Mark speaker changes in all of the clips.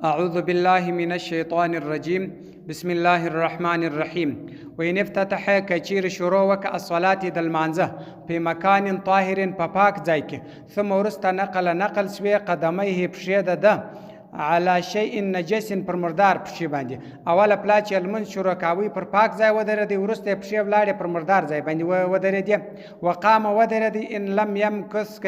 Speaker 1: أعوذ بالله من الشيطان الرجيم بسم الله الرحمن الرحيم وإن افتتح كچیر شروع وک الصلاة د المانزه په مکان طاهر په پاک ځای کې ثم ورست نقل سوی قدمه پښې ده على شيء نجس پر مردار پښې باندې اوله پلا چې المنځ شروع کاوی پر پاک ځای ودرېدی وروسته پښې ولاړې پر مردار ځای باندې ودرېدی وقام ودرېدی ان لم يمكث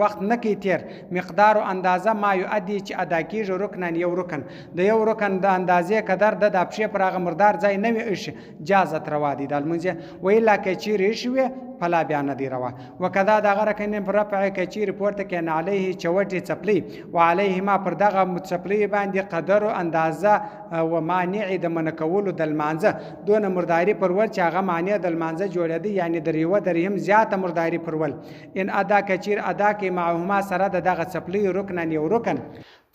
Speaker 1: وخت نه کی تیر مقدار اندازه ما يؤدي چې ادا کیږي رکنن یو رکن د یو رکن د اندازې قدر د پښې پر هغه مردار ځای نه وي ايش جازت روا دي د المنځ ویلا کې چیرې شوی فلا بیان دی روا وکذا دا غره کین پر رفع کچیر پورته کین علیه چوټی چپلی وعليه ما پر دغه چپلی باندې قدر او اندازه و مانع د منکول د المانزه دون مرداری پر ور چې هغه مانع د المانزه جوړیدي یعنی دریو درهم زیاته مرداری پر ول ان ادا کچیر ادا کې معهما سره دغه چپلی رکن یو رکن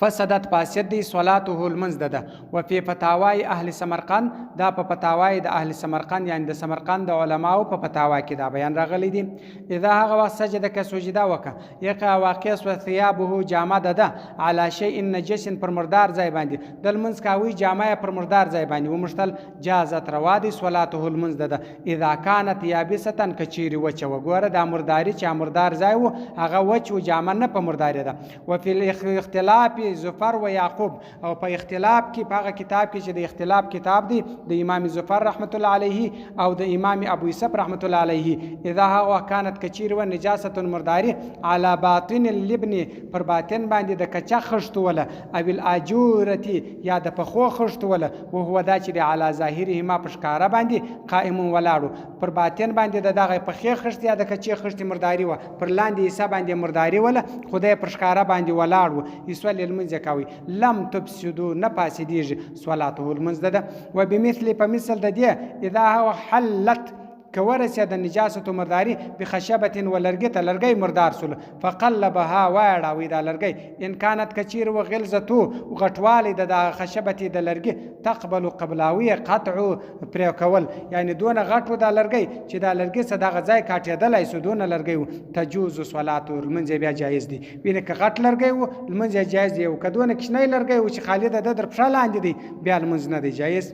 Speaker 1: فسدت فاسد دی صلاته المنز ده وفي فتاوای اهل سمرقند دا په فتاوای د اهل سمرقند یعنی د سمرقند علماو په فتاوا کې دا بیان راغلی دی اذا هغه وخت سجده ک سجدا وک یقا واقع سو ثيابه جامه ده على شيء نجس پر مردار ځای باندې د المنز کاوی جامه پر مردار ځای باندې ومشتل جازت روا دی صلاته المنز ده اذا كانت يابسه کچيري وچ وګوره د مرداري چا مردار ځای و هغه وچ و جامه نه په مردار ده وفي الاختلاف زفر و یعقوب او په اختلاف کې په هغه کتاب کې چې د اختلاف کتاب دی د امام زفر رحمت الله علیه او د امام ابو یوسف رحمت الله علیه اذا هو كانت کچیر و نجاسه مرداری على باطن اللبن پر باطن باندې د کچا خشت ولا او الاجورتی یا د پخو خشت ولا او هو دا چې على ظاهره ما پشکاره باندې قائم ولاړو پر باطن باندې دغه پخې خشت یا د کچې خشت مرداری و پر لاندې حساب باندې مرداری ولا خدای پشکاره باندې ولاړو یسول زکاوي لم تفسدوا نفاسديږي صلاته المنز ده وبمثل فمثل ده اذا هو حلت كورث د نجاسه مرداری بخشبه ولرګه لرګي مردار سول فقلبها واړه وې د لرګي ان كانت کچیر و غلظته غټواله د خشبه د لرګي تقبل قبلاوی قطع پر کول یعنی دون غټو د لرګي چې د لرګي صدغه ځای کاټېدلای سو دون لرګي تجوز صلات المنز بیا جایز دي وینه ک غټ لرګي و المنز جایز دی او کدون کښنی لرګي و چې خالد د در پښه لاندې دی بیا المنز نه دی جایز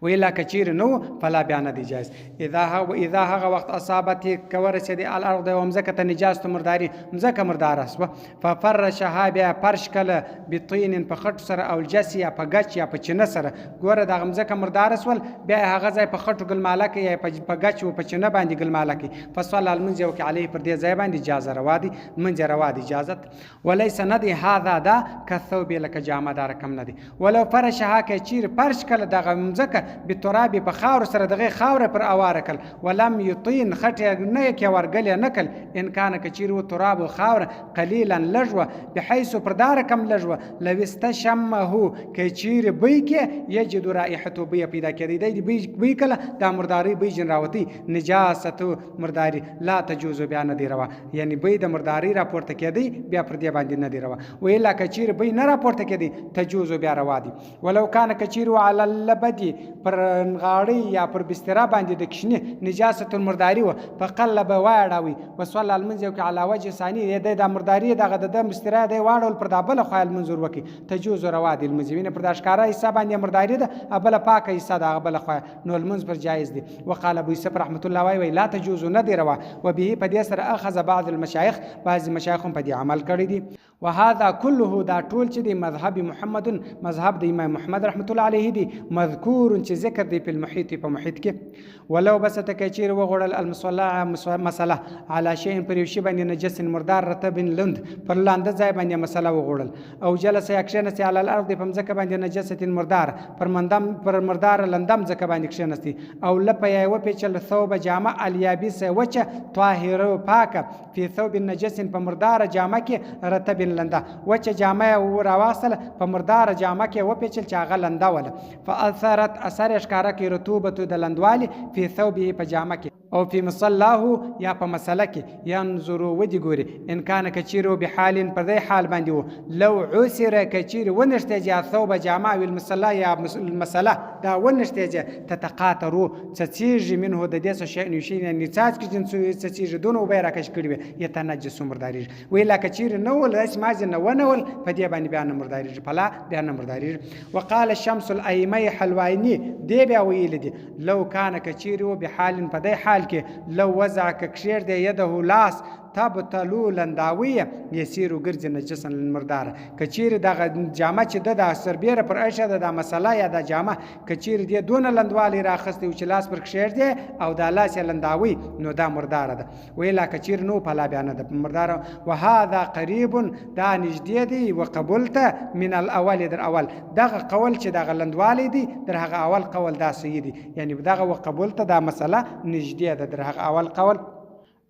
Speaker 1: ویلا کچیر نو فلا بیان دی جایز اذا هغه وخت اصابت کورث دی الارض ومزکه نجاسه مرداری مزکه مردار اسو ففرشها بیا پرش کله بطین په خټ سره او الجسی په گچ یا په چنه سره ګوره د مزکه مردار اسول بیا هغه ځای په خټو ګل مالک یا په گچ او په چنه باندې ګل مالک فصل المنز او علیه پر دې ځای باندې اجازه روا دي منځ روا دي اجازت وليس ندی هذا دا کثوب لک جامه دار کم ندی ولو فرشها کچیر پرش کله دغه مزکه بتراب په خاور سره دغه خاور پر اواره کل ولم یطین خټه نه کې ورګل نکل ان کان کچیر و تراب خاور قلیلا لجوه بحيث پردار کم لجوه لو استشمه کچیر بی کې یجد رائحته بی پیدا کړي دی بی کله د مرداری بی جن راوتی نجاست مرداری لا تجوز بیان دی روا یعنی بی د مرداری راپورته کړي بیا پر دې باندې نه دی روا ویلا کچیر بی نه راپورته کړي تجوز بیا روا دی ولو کان کچیر علی اللبدی پر غاړی یا پر بستر باندې د کښنی نجاست المرداری و فقلب واړوي وصلی المنز او علی وجه ثانی د مرداری دغه د بستر د واړول پر دابل خیال منظور وکي تجوز رواد المزوین پر داشکارا حساب باندې مرداری ده ابل پاک حصہ د ابل خو نو المنز پر جایز دي وقال ابو یوسف رحمت الله وی لا تجوز ندی روا وبه په دې سره اخذ بعض المشایخ بعض مشایخ په دې عمل کړی دي وهذا كله دا ټول چې د مذهب محمد مذهب د امام محمد رحمت الله علیه دي مذکور چې ذکر دی په المحیط په محیط کې ولو بس تکچیر وغړل المصلى مساله على شيء پر یو شی باندې نجس مردار رطب لند پر لاند ځای باندې مساله وغړل او جلس یکشنس على الارض په مزکه باندې نجس مردار پر مردار لندم ځکه باندې کښنستی او لپه یو په چل ثوب جامه الیابس وچ طاهر پاک په ثوب النجس په مردار جامه کې رطب لنده وچ جامه او راوصل په مردار جامه کې و په چل چاغه لنده ول فاثرت اثر اشکارا کې رطوبت د لندوالي په ثوبه په جامه کې او فی مصلاه یا په مسله کې ینظرو ودی ګوري ان کان کچیرو بحال پر دې حال باندې وو لو عسر کچیر ونشته ثوب جامع والمصلاه یا المسله دا ونشته تتقاطرو څچیږي منه د دې څه شی نشي نه څاڅ کې جنس څچیږي دونه وبې راکش کړي یتنجس مرداری ویلا کچیر نو ول اسماء نه ونول په دې باندې بیان مرداری فلا بیان مرداری وقال الشمس الایمی حلوانی دی بیا ویل دي لو کان کچیرو بحال په دې حال کې لو وضع کشیر دی یده لاس تبتلو لنداویه یسیرو ګرځي نجسن مردار کچیر دغه جامه چې د سربیره پر اشه د مسله یا د جامه کچیر دی دون لندوالی راخسته چې لاس پر کشیر دی او د لاس لنداوی نو دا مردار ده ویلا کچیر نو پلا بیان ده مردار وهذا قریب دا نږدې دی وقبلته من الاول در اول دغه قول چې دغه لندوالی دی در هغه اول قول دا صحیح دی یعنی دغه وقبلته دا مسله نږدې ده در هغه اول قول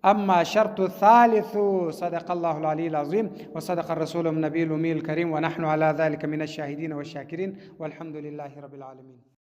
Speaker 1: أما شرط الثالث صدق الله العلي العظيم وصدق الرسول النبي الأمي الكريم ونحن على ذلك من الشاهدين والشاكرين والحمد لله رب العالمين.